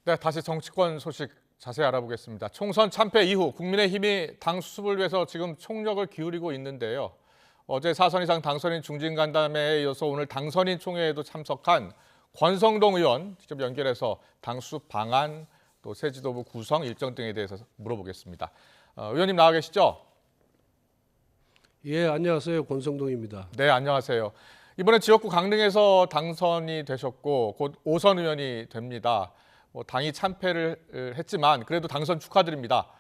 네, 다시 정치권 소식 자세히 알아보겠습니다. 총선 참패 이후 국민의힘이 당 수습을 위해서 지금 총력을 기울이고 있는데요. 어제 4선 이상 당선인 중진간담회에 이어서 오늘 당선인 총회에도 참석한 권성동 의원 직접 연결해서 당 수습 방안, 또 새 지도부 구성 일정 등에 대해서 물어보겠습니다. 의원님 나와 계시죠? 예, 안녕하세요. 권성동입니다. 네, 안녕하세요. 이번에 지역구 강릉에서 당선이 되셨고 곧 5선 의원이 됩니다. 당이 참패를 했지만 그래도 당선 축하드립니다.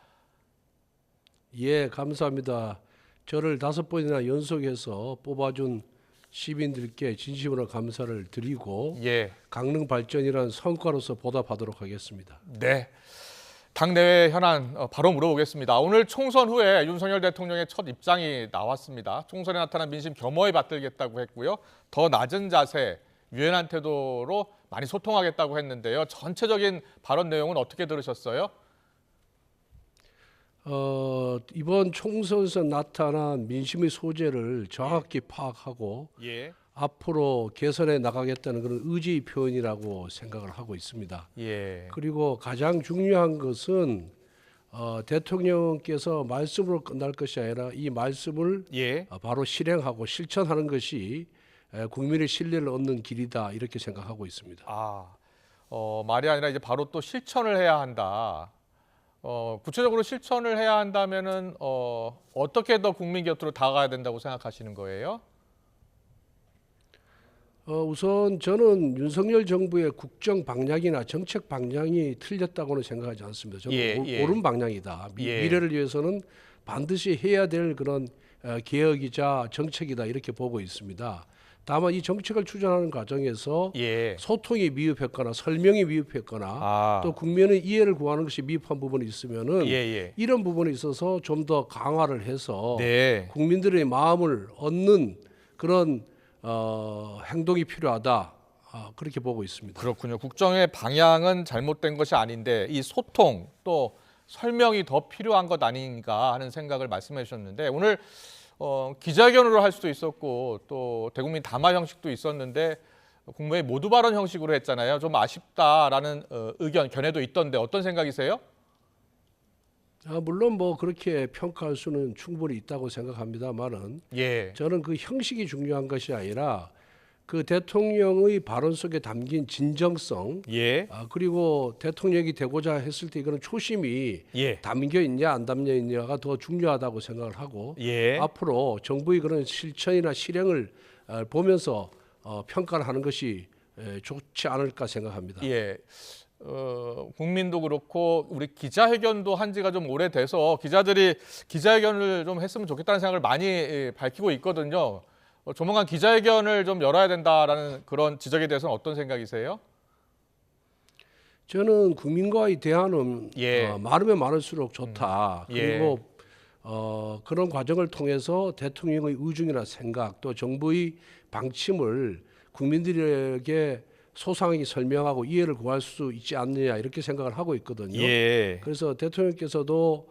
예, 감사합니다. 저를 5번이나 연속해서 뽑아준 시민들께 진심으로 감사를 드리고 예, 강릉 발전이라는 성과로서 보답하도록 하겠습니다. 네. 당내외 현안 바로 물어보겠습니다. 오늘 총선 후에 윤석열 대통령의 첫 입장이 나왔습니다. 총선에 나타난 민심 겸허히 받들겠다고 했고요. 더 낮은 자세, 유연한 태도로 많이 소통하겠다고 했는데요. 전체적인 발언 내용은 어떻게 들으셨어요? 이번 총선에서 나타난 민심의 소재를 정확히 파악하고 예, 앞으로 개선해 나가겠다는 그런 의지 표현이라고 생각을 하고 있습니다. 예, 그리고 가장 중요한 것은 대통령께서 말씀으로 끝날 것이 아니라 이 말씀을 예. 바로 실행하고 실천하는 것이 국민의 신뢰를 얻는 길이다 이렇게 생각하고 있습니다. 말이 아니라 이제 바로 또 실천을 해야 한다. 구체적으로 실천을 해야 한다면은 어떻게 더 국민 곁으로 다가가야 된다고 생각하시는 거예요? 우선 저는 윤석열 정부의 국정 방향이나 정책 방향이 틀렸다고는 생각하지 않습니다. 저는 예. 옳은 방향이다. 예. 미래를 위해서는 반드시 해야 될 그런 개혁이자 정책이다 이렇게 보고 있습니다. 다만 이 정책을 추진하는 과정에서 예. 소통이 미흡했거나 설명이 미흡했거나 또 국민의 이해를 구하는 것이 미흡한 부분이 있으면은 예. 이런 부분에 있어서 좀 더 강화를 해서 네. 국민들의 마음을 얻는 그런 행동이 필요하다 그렇게 보고 있습니다. 그렇군요. 국정의 방향은 잘못된 것이 아닌데 이 소통 또 설명이 더 필요한 것 아닌가 하는 생각을 말씀해 주셨는데 오늘 기자회견으로 할 수도 있었고 또 대국민 담화 형식도 있었는데 국무회의 모두 발언 형식으로 했잖아요. 좀 아쉽다라는 의견, 견해도 있던데 어떤 생각이세요? 물론 뭐 그렇게 평가할 수는 충분히 있다고 생각합니다만은 예. 저는 그 형식이 중요한 것이 아니라 그 대통령의 발언 속에 담긴 진정성 예. 그리고 대통령이 되고자 했을 때 이거는 초심이 예. 담겨 있냐 안 담겨 있냐가 더 중요하다고 생각을 하고 예. 앞으로 정부의 그런 실천이나 실행을 보면서 평가를 하는 것이 좋지 않을까 생각합니다. 예. 국민도 그렇고 우리 기자회견도 한 지가 좀 오래돼서 기자들이 기자회견을 좀 했으면 좋겠다는 생각을 많이 밝히고 있거든요. 조만간 기자회견을 좀 열어야 된다라는 그런 지적에 대해서는 어떤 생각이세요? 저는 국민과의 대화는 예. 많으면 많을수록 좋다. 예. 그리고 그런 과정을 통해서 대통령의 의중이나 생각 또 정부의 방침을 국민들에게 소상하게 설명하고 이해를 구할 수 있지 않느냐 이렇게 생각을 하고 있거든요. 예. 그래서 대통령께서도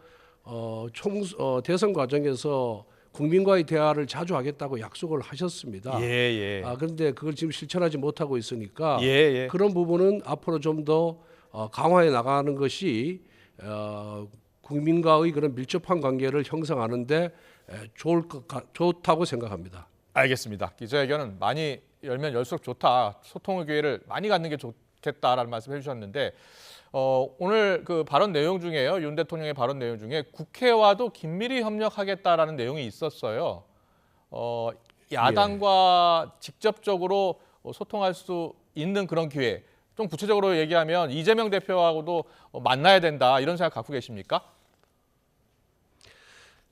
대선 과정에서 국민과의 대화를 자주 하겠다고 약속을 하셨습니다. 예. 그런데 그걸 지금 실천하지 못하고 있으니까 예. 그런 부분은 앞으로 좀 더 강화해 나가는 것이 국민과의 그런 밀접한 관계를 형성하는데 좋다고 생각합니다. 알겠습니다. 기자회견은 많이 열면 열수록 좋다. 소통의 기회를 많이 갖는 게 좋겠다라는 말씀 해주셨는데 오늘 그 발언 내용 중에요. 윤 대통령의 발언 내용 중에 국회와도 긴밀히 협력하겠다라는 내용이 있었어요. 야당과 직접적으로 소통할 수 있는 그런 기회. 좀 구체적으로 얘기하면 이재명 대표하고도 만나야 된다 이런 생각 갖고 계십니까?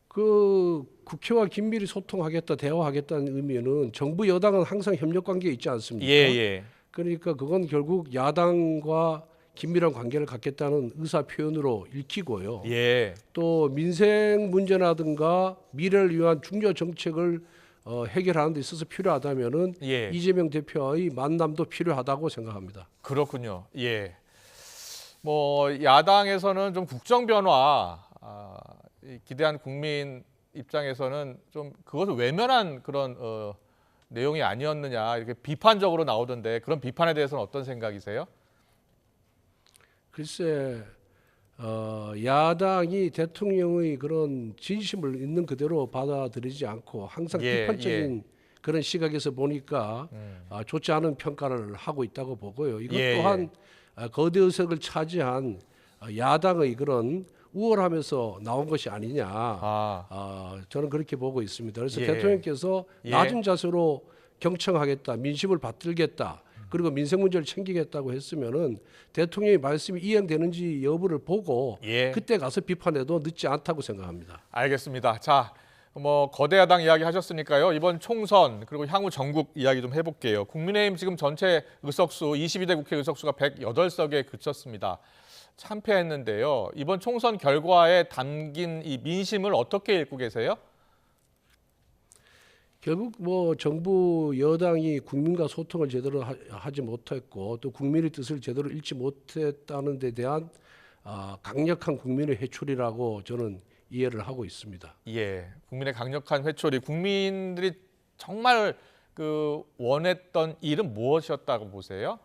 그 국회와 긴밀히 소통하겠다, 대화하겠다는 의미는 정부 여당은 항상 협력 관계에 있지 않습니까? 예. 그러니까 그건 결국 야당과 긴밀한 관계를 갖겠다는 의사 표현으로 읽히고요. 예. 또 민생 문제라든가 미래를 위한 중요 정책을 해결하는 데 있어서 필요하다면은 예. 이재명 대표와의 만남도 필요하다고 생각합니다. 그렇군요. 예. 야당에서는 좀 국정 변화 기대한 국민 입장에서는 좀 그것을 외면한 그런 내용이 아니었느냐 이렇게 비판적으로 나오던데 그런 비판에 대해서는 어떤 생각이세요? 글쎄 야당이 대통령의 그런 진심을 있는 그대로 받아들이지 않고 항상 예, 비판적인 그런 시각에서 보니까 좋지 않은 평가를 하고 있다고 보고요. 이것 예, 또한 거대 의석을 차지한 야당의 그런 우월하면서 나온 것이 아니냐. 저는 그렇게 보고 있습니다. 그래서 예. 대통령께서 예. 낮은 자세로 경청하겠다, 민심을 받들겠다, 그리고 민생 문제를 챙기겠다고 했으면은 대통령의 말씀이 이행되는지 여부를 보고 예. 그때 가서 비판해도 늦지 않다고 생각합니다. 알겠습니다. 자, 뭐 거대 야당 이야기 하셨으니까요. 이번 총선 그리고 향후 전국 이야기 좀 해볼게요. 국민의힘 지금 전체 의석수 22대 국회 의석수가 108석에 그쳤습니다. 참패했는데요. 이번 총선 결과에 담긴 이 민심을 어떻게 읽고 계세요? 결국 뭐 정부 여당이 국민과 소통을 제대로 하지 못했고 또 국민의 뜻을 제대로 읽지 못했다는 데 대한 강력한 국민의 회초리라고 저는 이해를 하고 있습니다. 예, 국민의 강력한 회초리, 국민들이 정말 그 원했던 일은 무엇이었다고 보세요?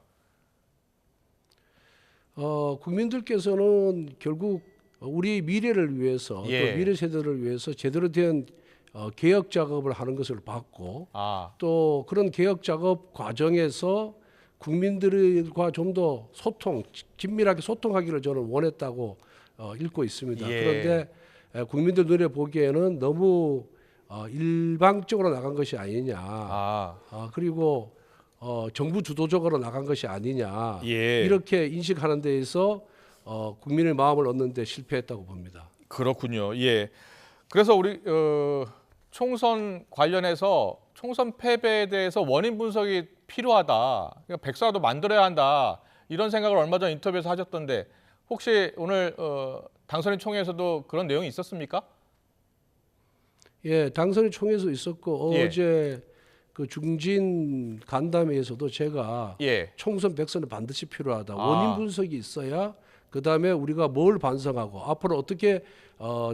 국민들께서는 결국 우리 미래를 위해서 예. 또 미래 세대를 위해서 제대로 된 개혁 작업을 하는 것을 봤고 또 그런 개혁 작업 과정에서 국민들과 좀 더 긴밀하게 소통하기를 저는 원했다고 읽고 있습니다. 예. 그런데 국민들 눈에 보기에는 너무 일방적으로 나간 것이 아니냐. 그리고 정부 주도적으로 나간 것이 아니냐. 예. 이렇게 인식하는 데에서 국민의 마음을 얻는 데 실패했다고 봅니다. 그렇군요. 예. 그래서 우리 총선 관련해서 총선 패배에 대해서 원인 분석이 필요하다. 그러니까 백서라도 만들어야 한다. 이런 생각을 얼마 전 인터뷰에서 하셨던데 혹시 오늘 당선인 총회에서도 그런 내용이 있었습니까? 예, 당선인 총회에서 있었고 예. 어제 그 중진 간담회에서도 제가 예. 총선 백서는 반드시 필요하다. 아. 원인 분석이 있어야 그 다음에 우리가 뭘 반성하고 앞으로 어떻게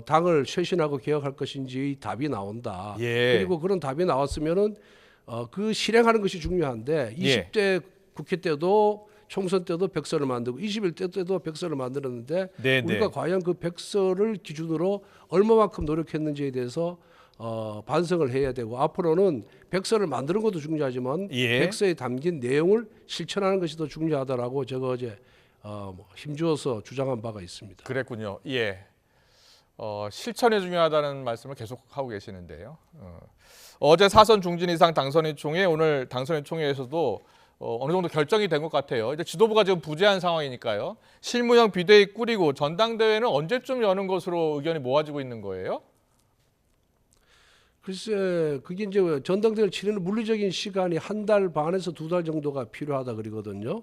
당을 쇄신하고 개혁할 것인지 답이 나온다. 예. 그리고 그런 답이 나왔으면은 그 실행하는 것이 중요한데 20대 국회 때도 총선 때도 백서를 만들고 21대 때도 백서를 만들었는데 네, 우리가 네. 과연 그 백서를 기준으로 얼마만큼 노력했는지에 대해서 반성을 해야 되고 앞으로는 백서를 만드는 것도 중요하지만 예. 백서에 담긴 내용을 실천하는 것이 더 중요하다라고 제가 어제 힘주어서 주장한 바가 있습니다. 그랬군요. 예. 실천이 중요하다는 말씀을 계속 하고 계시는데요. 어제 사선 중진 이상 당선인 총회, 오늘 당선인 총회에서도 어느 정도 결정이 된 것 같아요. 이제 지도부가 지금 부재한 상황이니까요. 실무형 비대위 꾸리고 전당대회는 언제쯤 여는 것으로 의견이 모아지고 있는 거예요? 글쎄 그게 이제 전당대회를 치르는 물리적인 시간이 한 달 반에서 2달 정도가 필요하다 그러거든요.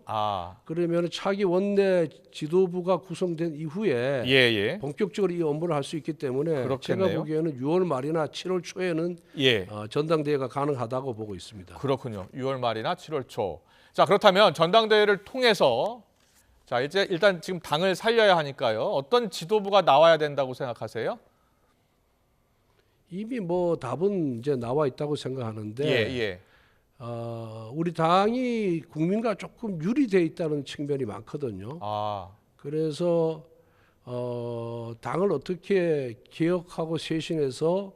그러면 차기 원내 지도부가 구성된 이후에 예. 본격적으로 이 업무를 할 수 있기 때문에 그렇겠네요. 제가 보기에는 6월 말이나 7월 초에는 예. 전당대회가 가능하다고 보고 있습니다. 그렇군요. 6월 말이나 7월 초. 자, 그렇다면 전당대회를 통해서 자, 이제 일단 지금 당을 살려야 하니까요. 어떤 지도부가 나와야 된다고 생각하세요? 이미 뭐 답은 이제 나와 있다고 생각하는데 예. 우리 당이 국민과 조금 유리돼 있다는 측면이 많거든요. 그래서 당을 어떻게 개혁하고 쇄신해서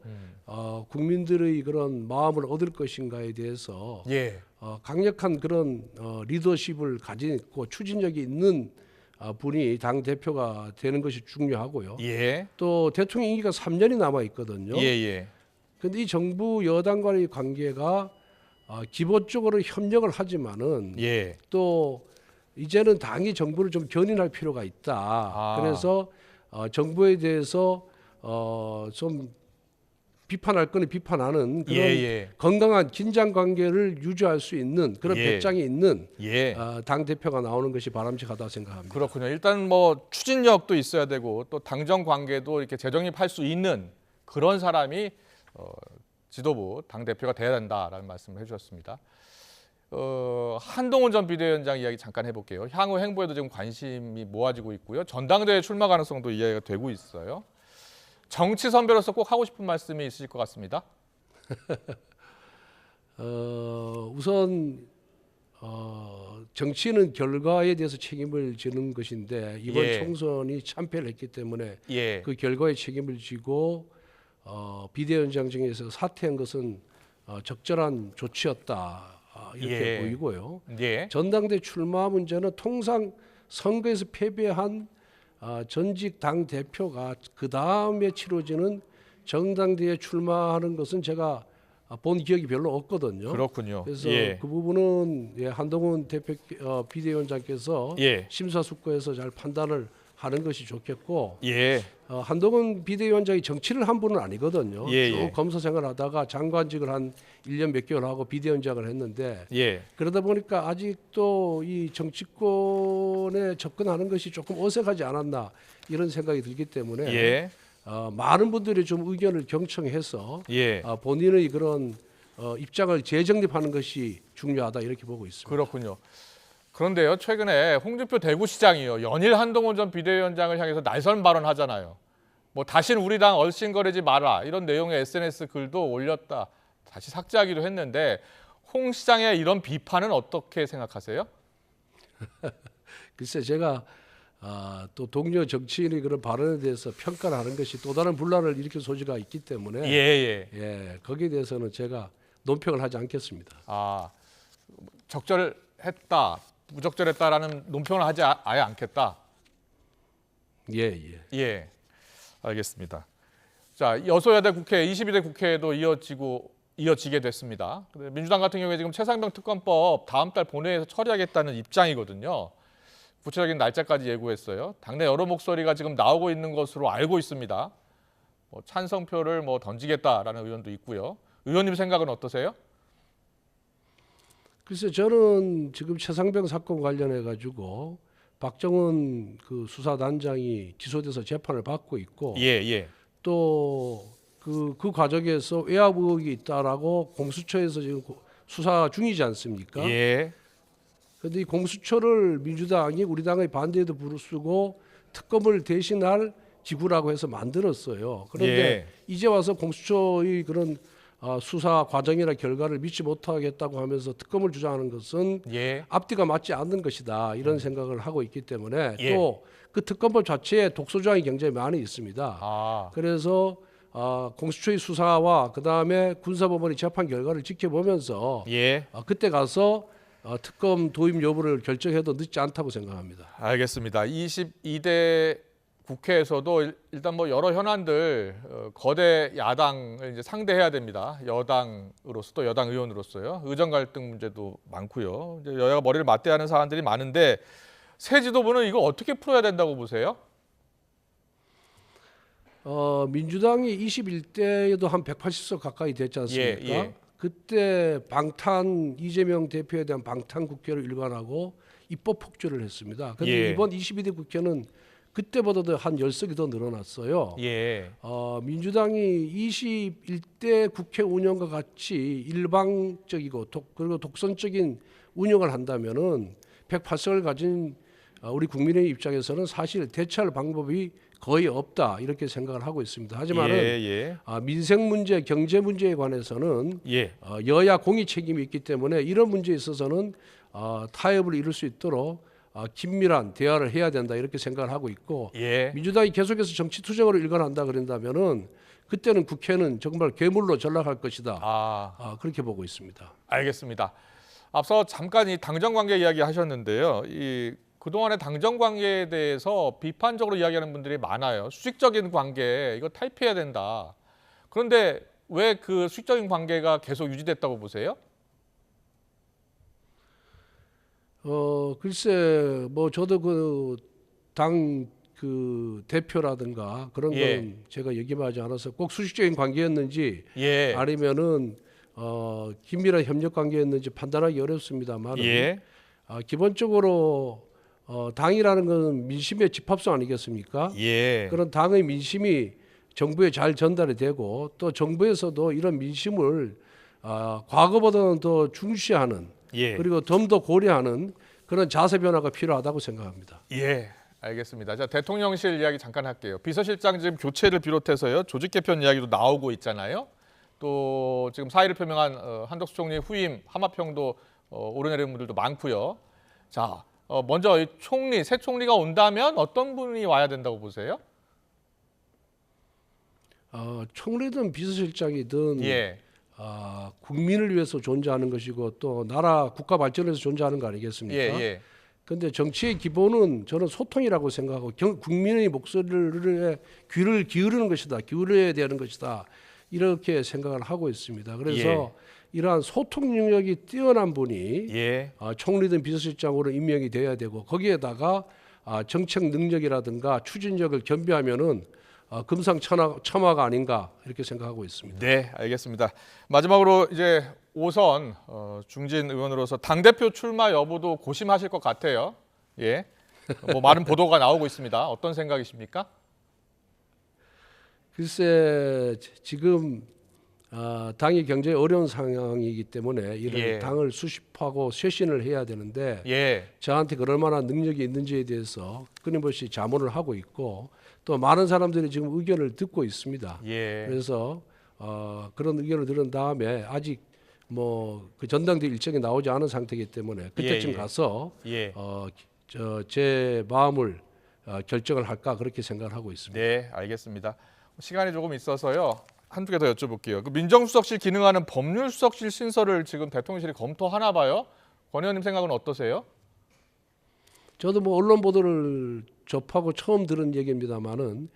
국민들의 그런 마음을 얻을 것인가에 대해서 예. 강력한 그런 리더십을 가진 있고 추진력이 있는 분이 당 대표가 되는 것이 중요하고요. 예. 또 대통령 임기가 3년이 남아 있거든요. 예. 그런데 이 정부 여당 간의 관계가 기본적으로 협력을 하지만은 예. 또 이제는 당이 정부를 좀 견인할 필요가 있다. 그래서 정부에 대해서 좀 비판할 거는 비판하는 그런 건강한 긴장 관계를 유지할 수 있는 그런 배짱이 있는 당 대표가 나오는 것이 바람직하다 생각합니다. 그렇군요. 일단 뭐 추진력도 있어야 되고 또 당정 관계도 이렇게 재정립할 수 있는 그런 사람이 지도부 당 대표가 돼야 된다라는 말씀을 해주셨습니다. 한동훈 전 비대위원장 이야기 잠깐 해볼게요. 향후 행보에도 지금 관심이 모아지고 있고요. 전당대회 출마 가능성도 이야기가 되고 있어요. 정치 선배로서 꼭 하고 싶은 말씀이 있으실 것 같습니다. 우선 정치는 결과에 대해서 책임을 지는 것인데 이번 예. 총선이 참패를 했기 때문에 예. 그 결과에 책임을 지고 비대위원장직에서 사퇴한 것은 적절한 조치였다 이렇게 예. 보이고요. 예. 전당대 출마 문제는 통상 선거에서 패배한 전직 당 대표가 그 다음에 치러지는 정당대에 출마하는 것은 제가 본 기억이 별로 없거든요. 그렇군요. 그래서 예. 그 부분은 한동훈 대표 비대위원장께서 예. 심사숙고해서 잘 판단을 하는 것이 좋겠고 예. 한동훈 비대위원장이 정치를 한 분은 아니거든요. 예, 쭉 예. 검사 생활하다가 장관직을 한 1년 몇 개월 하고 비대위원장을 했는데 예. 그러다 보니까 아직도 이 정치권에 접근하는 것이 조금 어색하지 않았나 이런 생각이 들기 때문에 예. 많은 분들이 좀 의견을 경청해서 예. 본인의 그런 입장을 재정립하는 것이 중요하다 이렇게 보고 있습니다. 그렇군요. 그런데요, 최근에 홍준표 대구시장이요, 연일 한동훈 전 비대위원장을 향해서 날선 발언하잖아요. 뭐 다신 우리 당 얼씬거리지 마라 이런 내용의 SNS 글도 올렸다. 다시 삭제하기도 했는데 홍 시장의 이런 비판은 어떻게 생각하세요? 글쎄 제가 또 동료 정치인의 그런 발언에 대해서 평가를 하는 것이 또 다른 분란을 일으킬 소지가 있기 때문에 예. 거기에 대해서는 제가 논평을 하지 않겠습니다. 적절했다, 부적절했다라는 논평을 하지 아예 않겠다. 예. 알겠습니다. 자, 여소야대 국회 22대 국회에도 이어지게 됐습니다. 근데 민주당 같은 경우에 지금 최상병 특검법 다음 달 본회의에서 처리하겠다는 입장이거든요. 구체적인 날짜까지 예고했어요. 당내 여러 목소리가 지금 나오고 있는 것으로 알고 있습니다. 찬성표를 던지겠다라는 의원도 있고요. 의원님 생각은 어떠세요? 글쎄 저는 지금 최상병 사건 관련해 가지고 박정은 그 수사단장이 기소돼서 재판을 받고 있고 예. 또 그 과정에서 외압 의혹이 있다라고 공수처에서 지금 수사 중이지 않습니까? 예. 그런데 이 공수처를 민주당이 우리 당의 반대에도 부르쓰고 특검을 대신할 기구라고 해서 만들었어요. 그런데 예. 이제 와서 공수처의 그런 수사 과정이나 결과를 믿지 못하겠다고 하면서 특검을 주장하는 것은 예. 앞뒤가 맞지 않는 것이다 이런 생각을 하고 있기 때문에 예. 또 그 특검법 자체에 독소조항이 굉장히 많이 있습니다. 그래서 공수처의 수사와 그 다음에 군사법원의 재판 결과를 지켜보면서 예. 그때 가서 특검 도입 여부를 결정해도 늦지 않다고 생각합니다. 알겠습니다. 22대 국회에서도 일단 여러 현안들 거대 야당을 이제 상대해야 됩니다. 여당으로서 또 여당 의원으로서요. 의정 갈등 문제도 많고요. 이제 여야가 머리를 맞대야 하는 사안들이 많은데 새 지도부는 이거 어떻게 풀어야 된다고 보세요? 민주당이 21대에도 한 180석 가까이 됐지 않습니까? 예. 그때 이재명 대표에 대한 방탄 국회를 일관하고 입법 폭주를 했습니다. 그런데 예. 이번 22대 국회는 그때보다도 한 10석이 더 늘어났어요. 예. 민주당이 21대 국회 운영과 같이 일방적이고 그리고 독선적인 운영을 한다면은 108석을 가진 우리 국민의 입장에서는 사실 대처할 방법이 거의 없다 이렇게 생각을 하고 있습니다. 하지만은 민생 문제, 경제 문제에 관해서는 여야 공의 책임이 있기 때문에 이런 문제에 있어서는 타협을 이룰 수 있도록 긴밀한 대화를 해야 된다 이렇게 생각을 하고 있고 민주당이 계속해서 정치 투쟁으로 일관한다 그런다면은 그때는 국회는 정말 괴물로 전락할 것이다. 그렇게 보고 있습니다. 알겠습니다. 앞서 잠깐 이 당정 관계 이야기 하셨는데요. 그동안의 당정 관계에 대해서 비판적으로 이야기하는 분들이 많아요. 수직적인 관계 이거 탈피해야 된다. 그런데 왜 그 수직적인 관계가 계속 유지됐다고 보세요? 글쎄 저도 당 대표라든가 그런 건 제가 얘기하지 않아서 꼭 수직적인 관계였는지 아니면은 긴밀한 협력 관계였는지 판단하기 어렵습니다만 기본적으로 당이라는 것은 민심의 집합소 아니겠습니까? 그런 당의 민심이 정부에 잘 전달이 되고 또 정부에서도 이런 민심을 과거보다는 더 중시하는 그리고 좀 더 고려하는 그런 자세 변화가 필요하다고 생각합니다. 알겠습니다. 자, 대통령실 이야기 잠깐 할게요. 비서실장 지금 교체를 비롯해서요. 조직 개편 이야기도 나오고 있잖아요. 또 지금 사의를 표명한 한덕수 총리 후임 하마평도 오르내리는 분들도 많고요. 자, 먼저 이 총리, 새 총리가 온다면 어떤 분이 와야 된다고 보세요? 총리든 비서실장이든 예, 국민을 위해서 존재하는 것이고 또 나라 국가 발전을 위해서 존재하는 거 아니겠습니까? 예. 근데 정치의 기본은 저는 소통이라고 생각하고 국민의 목소리를 귀를 기울이는 것이다. 기울여야 되는 것이다. 이렇게 생각을 하고 있습니다. 그래서 이러한 소통 능력이 뛰어난 분이 예. 총리든 비서실장으로 임명이 돼야 되고 거기에다가 정책 능력이라든가 추진력을 겸비하면은 금상첨화가 아닌가 이렇게 생각하고 있습니다. 네, 알겠습니다. 마지막으로 이제 5선 중진 의원으로서 당대표 출마 여부도 고심하실 것 같아요. 예. 뭐 많은 보도가 나오고 있습니다. 어떤 생각이십니까? 글쎄 지금 당이 굉장히 어려운 상황이기 때문에 이를 당을 수습하고 쇄신을 해야 되는데 예. 저한테 그럴 만한 능력이 있는지에 대해서 끊임없이 자문을 하고 있고 또 많은 사람들이 지금 의견을 듣고 있습니다. 예. 그래서 그런 의견을 들은 다음에 아직 뭐 그 전당대 일정이 나오지 않은 상태이기 때문에 그때쯤 가서 제 마음을 결정을 할까 그렇게 생각을 하고 있습니다. 네, 알겠습니다. 시간이 조금 있어서요. 한두 개 더 여쭤볼게요. 그 민정수석실 기능하는 법률수석실 신설을 지금 대통령실이 검토하나 봐요. 권 의원님 생각은 어떠세요? 저도 뭐 언론 보도를 접하고 처음 들은 얘기입니다만은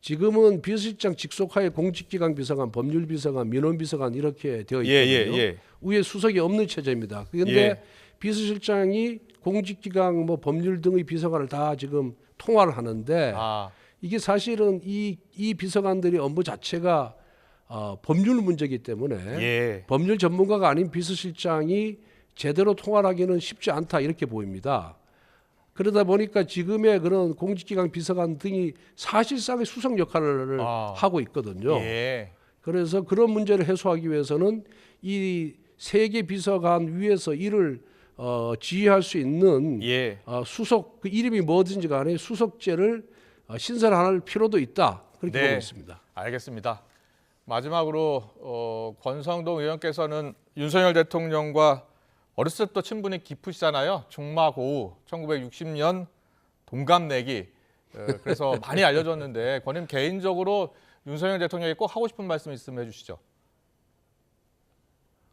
지금은 비서실장 직속하에 공직기강 비서관, 법률비서관, 민원비서관 이렇게 되어 있거든요. 위에 수석이 없는 체제입니다. 그런데 비서실장이 공직기강, 뭐 법률 등의 비서관을 다 지금 통화를 하는데 이게 사실은 이 비서관들이 업무 자체가 법률 문제이기 때문에 법률 전문가가 아닌 비서실장이 제대로 통화를 하기는 쉽지 않다 이렇게 보입니다. 그러다 보니까 지금의 그런 공직기강 비서관 등이 사실상의 수석 역할을 하고 있거든요. 그래서 그런 문제를 해소하기 위해서는 이 세 개 비서관 위에서 일을 지휘할 수 있는 수석 그 이름이 뭐든지 간에 수석제를 신설할 필요도 있다 그렇게 보고 있습니다. 알겠습니다. 마지막으로 권성동 의원께서는 윤석열 대통령과 어렸을 때부터 친분이 깊으시잖아요. 중마고우 1960년 동갑내기. 그래서 많이 알려졌는데 권 의원님 개인적으로 윤석열 대통령에게 꼭 하고 싶은 말씀 있으면 해주시죠.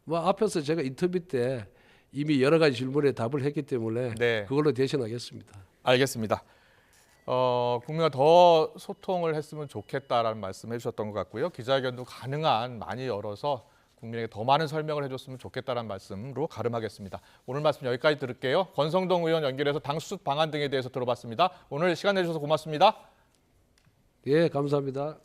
뭐 앞에서 제가 인터뷰 때 이미 여러 가지 질문에 답을 했기 때문에 그걸로 대신하겠습니다. 알겠습니다. 국민과 더 소통을 했으면 좋겠다라는 말씀 해주셨던 것 같고요. 기자회견도 가능한 많이 열어서 국민에게 더 많은 설명을 해줬으면 좋겠다는 말씀으로 가름하겠습니다. 오늘 말씀 여기까지 들을게요. 권성동 의원 연결해서 당 수습 방안 등에 대해서 들어봤습니다. 오늘 시간 내주셔서 고맙습니다. 예, 감사합니다.